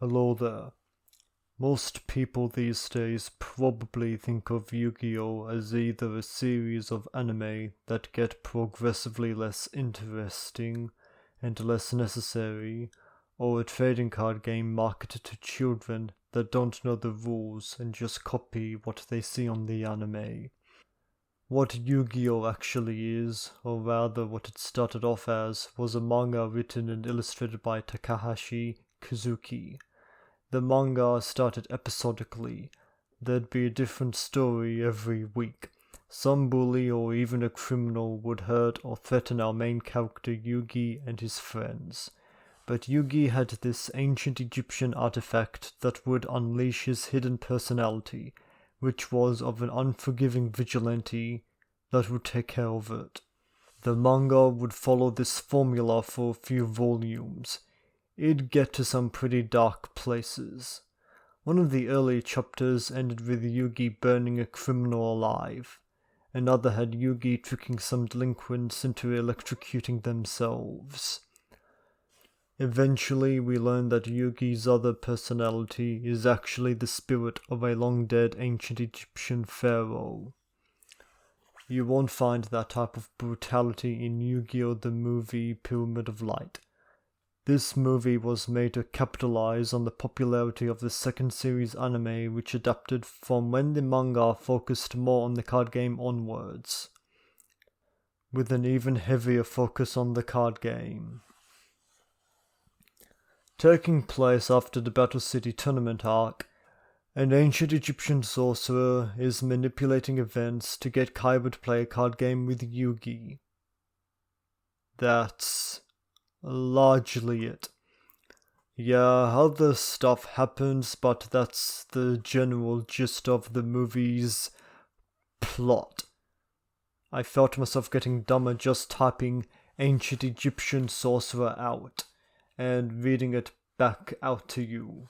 Hello there. Most people these days probably think of Yu-Gi-Oh! As either a series of anime that get progressively less interesting and less necessary, or a trading card game marketed to children that don't know the rules and just copy what they see on the anime. What Yu-Gi-Oh! Actually is, or rather what it started off as, was a manga written and illustrated by Takahashi Kazuki. The manga started episodically. There'd be a different story every week. Some bully or even a criminal would hurt or threaten our main character Yugi and his friends. But Yugi had this ancient Egyptian artifact that would unleash his hidden personality, which was of an unforgiving vigilante that would take care of it. The manga would follow this formula for a few volumes. It'd get to some pretty dark places. One of the early chapters ended with Yugi burning a criminal alive. Another had Yugi tricking some delinquents into electrocuting themselves. Eventually, we learn that Yugi's other personality is actually the spirit of a long-dead ancient Egyptian pharaoh. You won't find that type of brutality in Yu-Gi-Oh! The movie Pyramid of Light. This movie was made to capitalize on the popularity of the second series anime, which adapted from when the manga focused more on the card game onwards, with an even heavier focus on the card game. Taking place after the Battle City tournament arc, an ancient Egyptian sorcerer is manipulating events to get Kaiba to play a card game with Yugi. That's largely it. Yeah, other stuff happens, but that's the general gist of the movie's plot. I felt myself getting dumber just typing ancient Egyptian sorcerer out and reading it back out to you.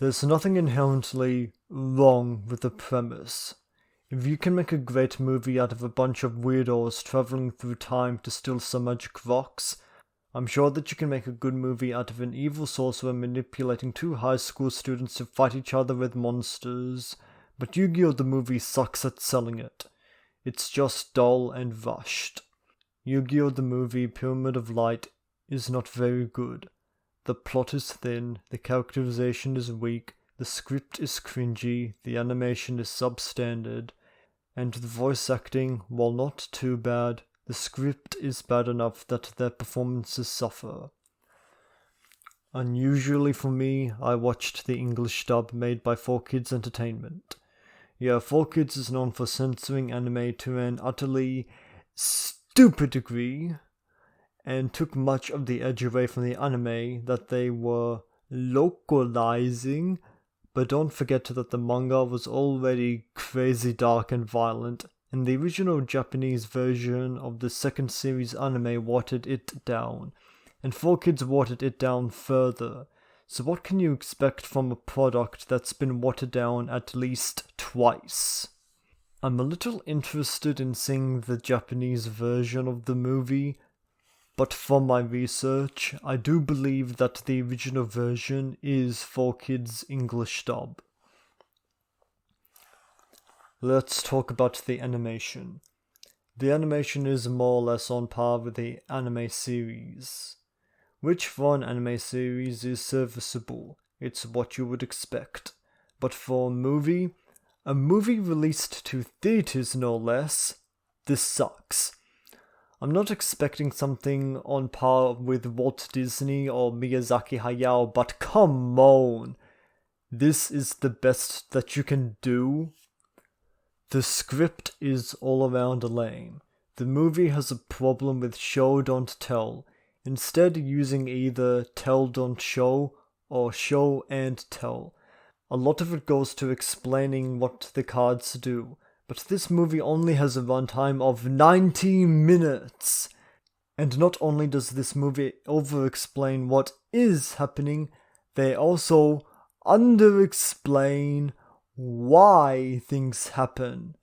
There's nothing inherently wrong with the premise. If you can make a great movie out of a bunch of weirdos traveling through time to steal some magic rocks, I'm sure that you can make a good movie out of an evil sorcerer manipulating two high school students to fight each other with monsters, but Yu-Gi-Oh! The movie sucks at selling it. It's just dull and rushed. Yu-Gi-Oh! The movie Pyramid of Light is not very good. The plot is thin, the characterization is weak, the script is cringy, the animation is substandard, and the voice acting, while not too bad, the script is bad enough that their performances suffer. Unusually for me, I watched the English dub made by 4Kids Entertainment. Yeah, 4Kids is known for censoring anime to an utterly stupid degree, and took much of the edge away from the anime that they were localizing, but don't forget that the manga was already crazy dark and violent, and the original Japanese version of the second series anime watered it down, and 4Kids watered it down further. So what can you expect from a product that's been watered down at least twice? I'm a little interested in seeing the Japanese version of the movie, but from my research, I do believe that the original version is 4Kids English dub. Let's talk about the animation. The animation is more or less on par with the anime series, which for an anime series is serviceable. It's what you would expect. But for a movie released to theaters no less, this sucks. I'm not expecting something on par with Walt Disney or Miyazaki Hayao, but come on! This is the best that you can do? The script is all around lame. The movie has a problem with show don't tell, instead using either tell don't show or show and tell. A lot of it goes to explaining what the cards do, but this movie only has a runtime of 90 minutes. And not only does this movie over-explain what is happening, they also under-explain why things happen.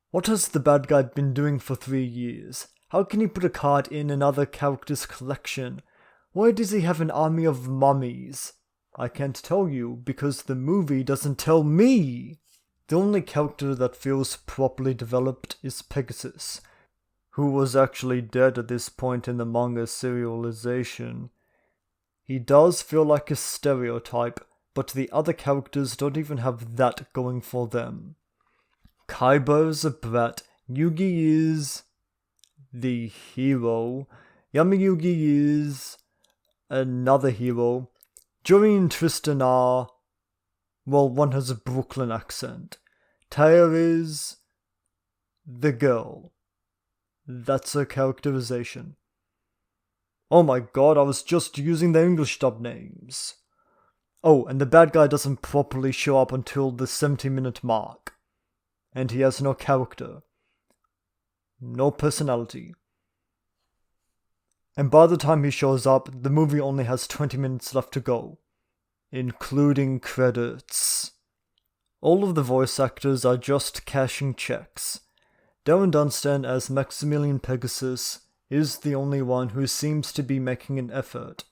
What has the bad guy been doing for 3 years? How can he put a card in another character's collection? Why does he have an army of mummies? I can't tell you because the movie doesn't tell me. The only character that feels properly developed is Pegasus, who was actually dead at this point in the manga serialization. He does feel like a stereotype, but the other characters don't even have that going for them. Kaiba is a brat, Yugi is the hero, Yamayugi is another hero, Joey and Tristan are, well, one has a Brooklyn accent. Taya is the girl. That's her characterization. Oh my god, I was just using the English dub names. Oh, and the bad guy doesn't properly show up until the 70-minute mark. And he has no character. No personality. And by the time he shows up, the movie only has 20 minutes left to go, including credits. All of the voice actors are just cashing checks. Darren Dunstan as Maximilian Pegasus is the only one who seems to be making an effort.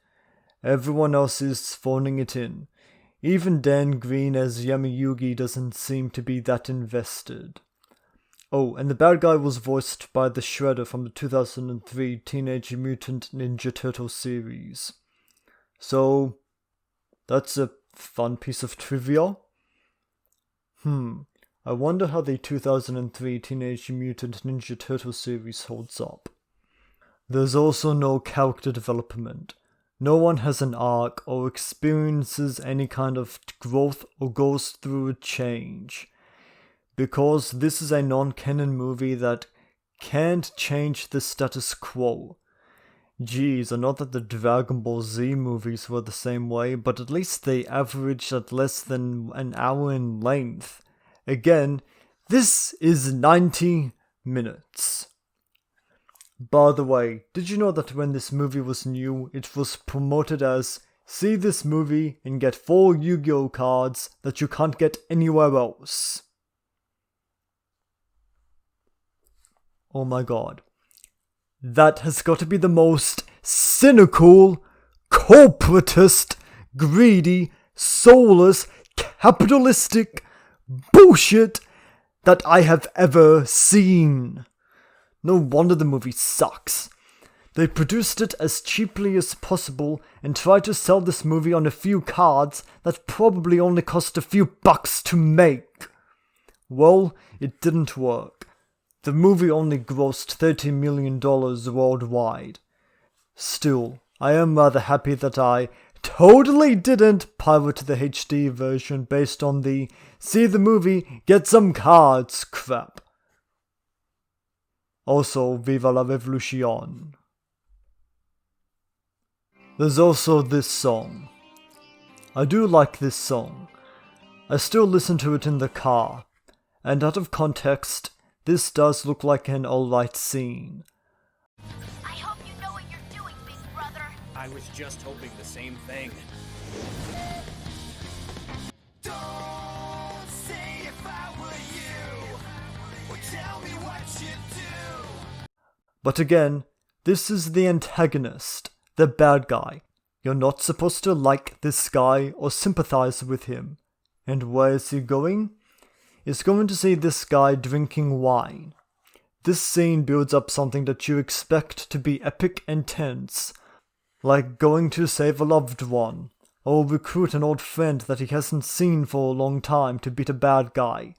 Everyone else is phoning it in. Even Dan Green as Yamayugi doesn't seem to be that invested. Oh, and the bad guy was voiced by the Shredder from the 2003 Teenage Mutant Ninja Turtle series. So, that's a fun piece of trivia. I wonder how the 2003 Teenage Mutant Ninja Turtle series holds up. There's also no character development. No one has an arc or experiences any kind of growth or goes through a change. Because this is a non-canon movie that can't change the status quo. Geez, not that the Dragon Ball Z movies were the same way, but at least they averaged at less than an hour in length. Again, this is 90 minutes. By the way, did you know that when this movie was new, it was promoted as, see this movie and get 4 Yu-Gi-Oh cards that you can't get anywhere else? Oh my god. That has got to be the most cynical, corporatist, greedy, soulless, capitalistic bullshit that I have ever seen. No wonder the movie sucks. They produced it as cheaply as possible and tried to sell this movie on a few cards that probably only cost a few bucks to make. Well, it didn't work. The movie only grossed $30 million worldwide. Still, I am rather happy that I totally didn't pirate the HD version based on the see the movie, get some cards crap. Also, Viva la Revolution. There's also this song. I do like this song. I still listen to it in the car, and out of context, this does look like an alright scene. I hope you know what you're doing, big brother. I was just hoping the same thing. Don't say if I were you, or tell me what you do. But again, this is the antagonist, the bad guy. You're not supposed to like this guy or sympathize with him. And where is he going? Is going to see this guy drinking wine. This scene builds up something that you expect to be epic and tense, like going to save a loved one, or recruit an old friend that he hasn't seen for a long time to beat a bad guy.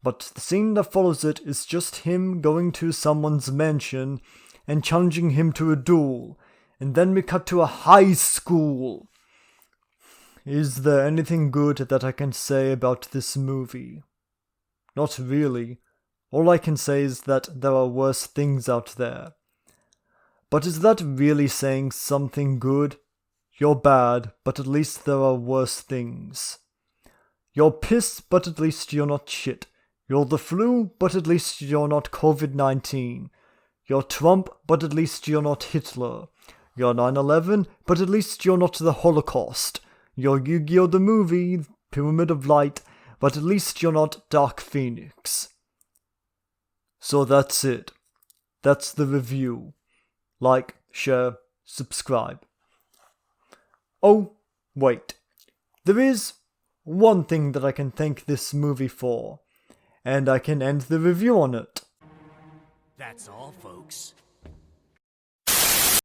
But the scene that follows it is just him going to someone's mansion and challenging him to a duel, and then we cut to a high school. Is there anything good that I can say about this movie? Not really. All I can say is that there are worse things out there. But is that really saying something good? You're bad, but at least there are worse things. You're pissed, but at least you're not shit. You're the flu, but at least you're not COVID-19. You're Trump, but at least you're not Hitler. You're 9/11, but at least you're not the Holocaust. You're Yu-Gi-Oh! The movie, Pyramid of Light, but at least you're not Dark Phoenix. So that's it. That's the review. Like, share, subscribe. Oh, wait. There is one thing that I can thank this movie for, and I can end the review on it. That's all, folks.